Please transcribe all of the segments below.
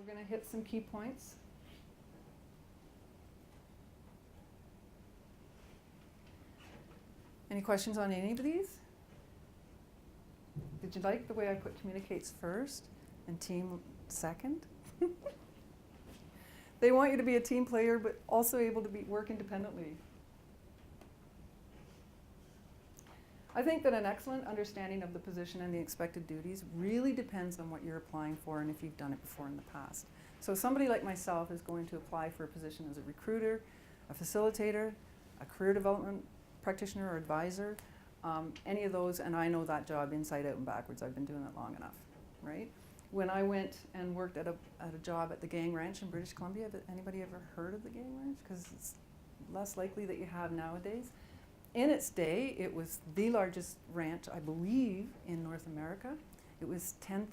we're going to hit some key points. Any questions on any of these? Did you like the way I put communicates first and team second? They want you to be a team player, but also able to work independently. I think that an excellent understanding of the position and the expected duties really depends on what you're applying for and if you've done it before in the past. So somebody like myself is going to apply for a position as a recruiter, a facilitator, a career development practitioner or advisor, any of those, and I know that job inside out and backwards. I've been doing it long enough, right? When I went and worked at a job at the Gang Ranch in British Columbia, have anybody ever heard of the Gang Ranch? Because it's less likely that you have nowadays. In its day, it was the largest ranch, I believe, in North America. It was 1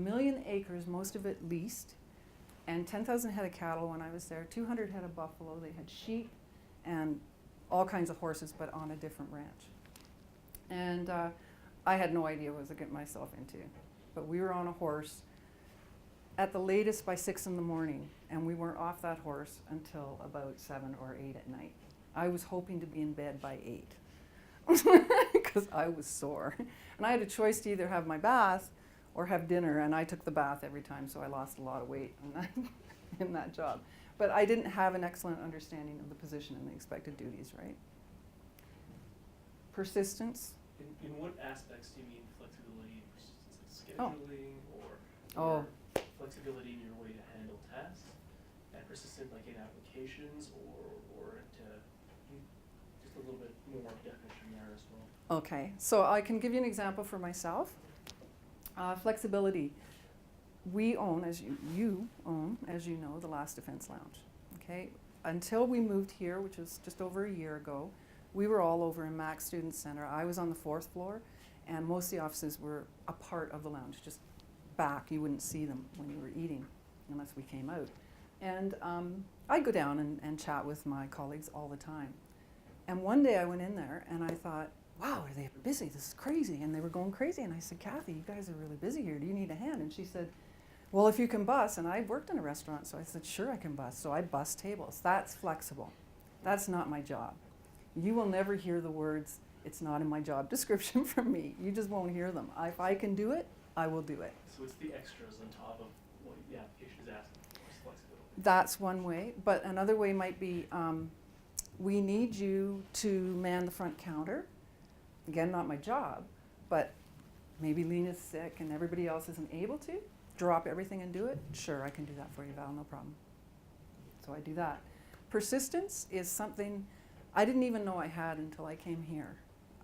million acres, most of it leased, and 10,000 head of cattle when I was there, 200 head of buffalo. They had sheep and all kinds of horses, but on a different ranch. And I had no idea what I was getting myself into. But we were on a horse at the latest by 6 in the morning, and we weren't off that horse until about 7 or 8 at night. I was hoping to be in bed by 8 because I was sore. And I had a choice to either have my bath or have dinner, and I took the bath every time, so I lost a lot of weight in that job. But I didn't have an excellent understanding of the position and the expected duties, right? Persistence. In what aspects do you mean flexibility and persistence? Like scheduling or flexibility in your way to handle tasks? And persistent like in applications or to just a little bit more definition there as well? Okay, so I can give you an example for myself. Flexibility. We own, as you own, as you know, the Last Defense Lounge. Okay, until we moved here, which was just over a year ago, we were all over in Mac Student Center. I was on the 4th floor, and most of the offices were a part of the lounge, just back. You wouldn't see them when you were eating, unless we came out. And I'd go down and chat with my colleagues all the time. And one day I went in there, and I thought, wow, are they busy? This is crazy. And they were going crazy. And I said, Kathy, you guys are really busy here. Do you need a hand? And she said, well, if you can bus, and I worked in a restaurant, so I said, sure, I can bus. So I bus tables. That's flexible. That's not my job. You will never hear the words, it's not in my job description from me. You just won't hear them. If I can do it, I will do it. So it's the extras on top of what the application is asking for, is flexibility. That's one way, but another way might be, we need you to man the front counter. Again, not my job, but maybe Lena's sick and everybody else isn't able to. Drop everything and do it? Sure, I can do that for you, Val, no problem. So I do that. Persistence is something I didn't even know I had until I came here.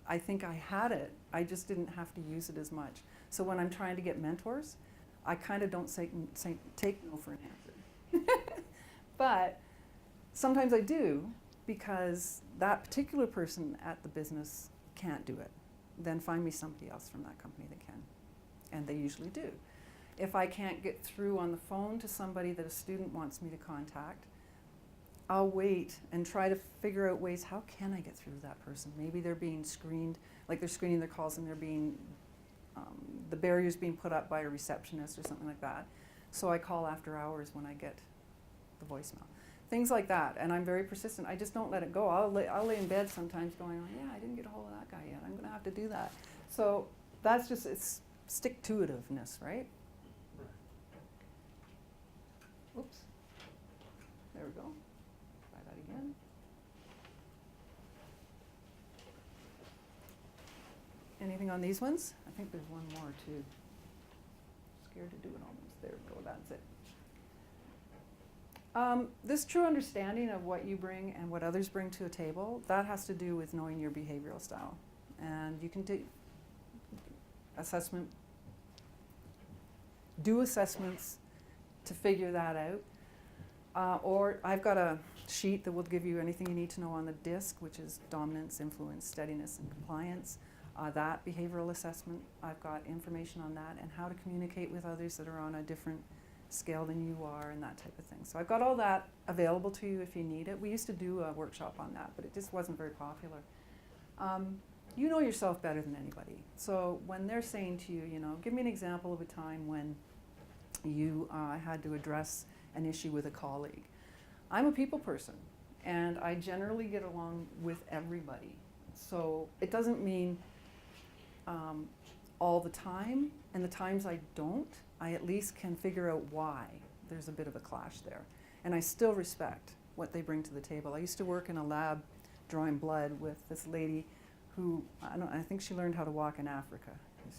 I think I had it, I just didn't have to use it as much. So when I'm trying to get mentors, I kind of don't take no for an answer. But sometimes I do, because that particular person at the business can't do it. Then find me somebody else from that company that can. And they usually do. If I can't get through on the phone to somebody that a student wants me to contact, I'll wait and try to figure out ways, how can I get through to that person? Maybe they're being screened, like they're screening their calls and they're being, the barrier's being put up by a receptionist or something like that. So I call after hours when I get the voicemail. Things like that, and I'm very persistent. I just don't let it go. I'll lay in bed sometimes going, oh, yeah, I didn't get a hold of that guy yet. I'm gonna have to do that. So that's just, it's stick-to-itiveness, right? Oops, there we go. Try that again. Anything on these ones? I think there's one more too. Scared to do it almost. There we go, that's it. This true understanding of what you bring and what others bring to a table, that has to do with knowing your behavioral style. And you can do assessments to figure that out. Or I've got a sheet that will give you anything you need to know on the DISC, which is dominance, influence, steadiness, and compliance. That behavioral assessment, I've got information on that and how to communicate with others that are on a different scale than you are and that type of thing. So I've got all that available to you if you need it. We used to do a workshop on that, but it just wasn't very popular. You know yourself better than anybody. So when they're saying to you, you know, give me an example of a time when you had to address an issue with a colleague. I'm a people person, and I generally get along with everybody. So it doesn't mean all the time, and the times I don't, I at least can figure out why there's a bit of a clash there. And I still respect what they bring to the table. I used to work in a lab drawing blood with this lady who, I think she learned how to walk in Africa.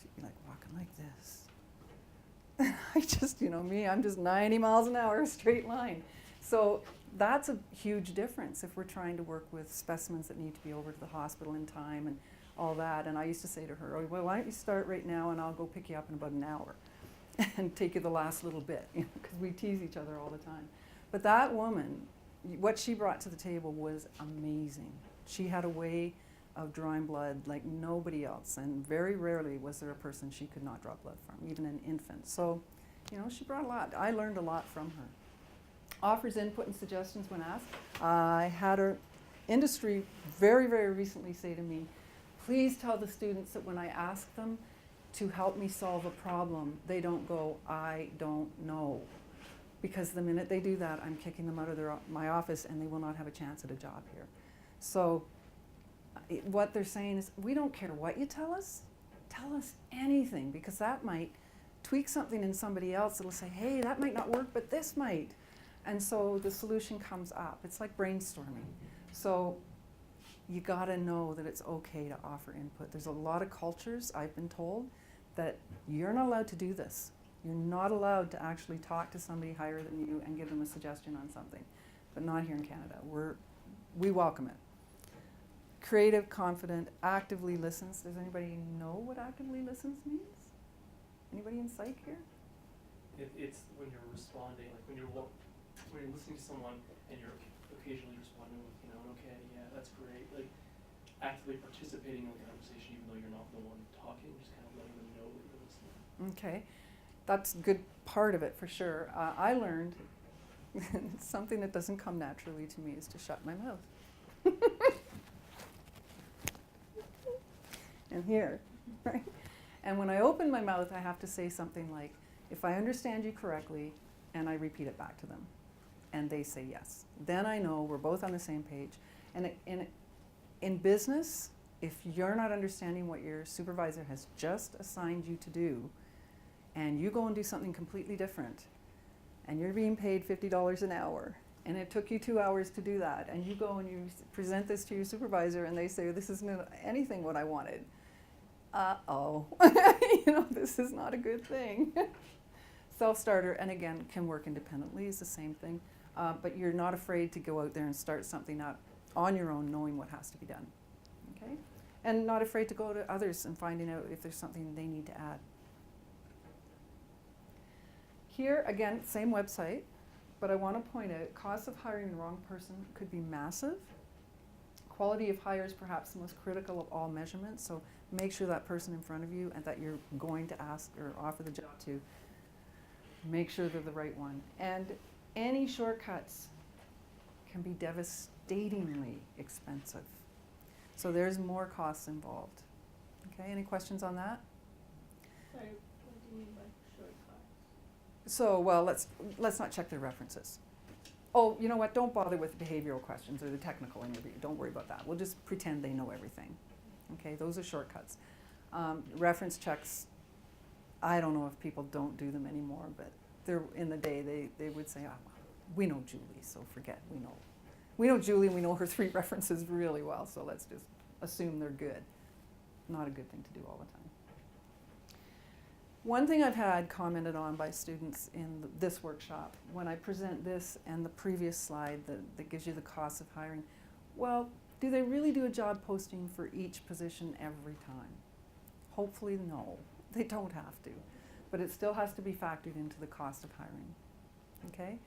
She'd be like walking like this. I just, me, I'm just 90 miles an hour, straight line. So that's a huge difference if we're trying to work with specimens that need to be over to the hospital in time and all that. And I used to say to her, oh, well, why don't you start right now and I'll go pick you up in about an hour and take you the last little bit, because we tease each other all the time. But that woman, what she brought to the table was amazing. She had a way of drawing blood like nobody else, and very rarely was there a person she could not draw blood from, even an infant. So, she brought a lot. I learned a lot from her. Offers input and suggestions when asked. I had an industry very, very recently say to me, please tell the students that when I ask them to help me solve a problem, they don't go, I don't know. Because the minute they do that, I'm kicking them out of my office and they will not have a chance at a job here. So what they're saying is, we don't care what you tell us anything, because that might tweak something in somebody else. It'll say, hey, that might not work, but this might. And so the solution comes up. It's like brainstorming. So you gotta know that it's okay to offer input. There's a lot of cultures, I've been told, that you're not allowed to do this. You're not allowed to actually talk to somebody higher than you and give them a suggestion on something. But not here in Canada. We welcome it. Creative, confident, actively listens. Does anybody know what actively listens means? Anybody in psych here? It's when you're responding, like when you're listening to someone and you're occasionally responding with, okay, yeah, that's great. Like actively participating in the conversation, even though you're not the one talking, just kind of letting them know that you're listening. Okay, that's a good part of it for sure. I learned something that doesn't come naturally to me is to shut my mouth. And here, right? And when I open my mouth, I have to say something like, if I understand you correctly, and I repeat it back to them, and they say yes. Then I know we're both on the same page. And in business, if you're not understanding what your supervisor has just assigned you to do, and you go and do something completely different, and you're being paid $50 an hour, and it took you 2 hours to do that, and you go and you present this to your supervisor, and they say, this isn't anything what I wanted. Uh-oh, this is not a good thing. Self-starter, and again, can work independently, is the same thing. But you're not afraid to go out there and start something up on your own, knowing what has to be done, okay? And not afraid to go to others and finding out if there's something they need to add. Here, again, same website, but I want to point out, cost of hiring the wrong person could be massive. Quality of hire is perhaps the most critical of all measurements, so make sure that person in front of you and that you're going to ask or offer the job to, make sure they're the right one. And any shortcuts can be devastatingly expensive. So there's more costs involved. Okay, any questions on that? Sorry, what do you mean by shortcuts? So, well, let's not check their references. Oh, you know what, don't bother with the behavioral questions or the technical interview. Don't worry about that. We'll just pretend they know everything. Okay, those are shortcuts. Reference checks, I don't know if people don't do them anymore, but they're, in the day they would say, oh, well, we know Julie, so forget, we know Julie and we know her 3 references really well, so let's just assume they're good. Not a good thing to do all the time. One thing I've had commented on by students in this workshop, when I present this and the previous slide that gives you the cost of hiring, well, do they really do a job posting for each position every time? Hopefully no, they don't have to, but it still has to be factored into the cost of hiring, okay?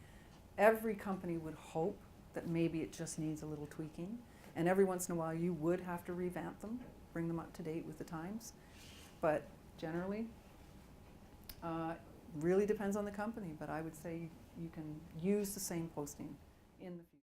Every company would hope that maybe it just needs a little tweaking, and every once in a while you would have to revamp them, bring them up to date with the times, but generally, really depends on the company, but I would say you can use the same posting in the future.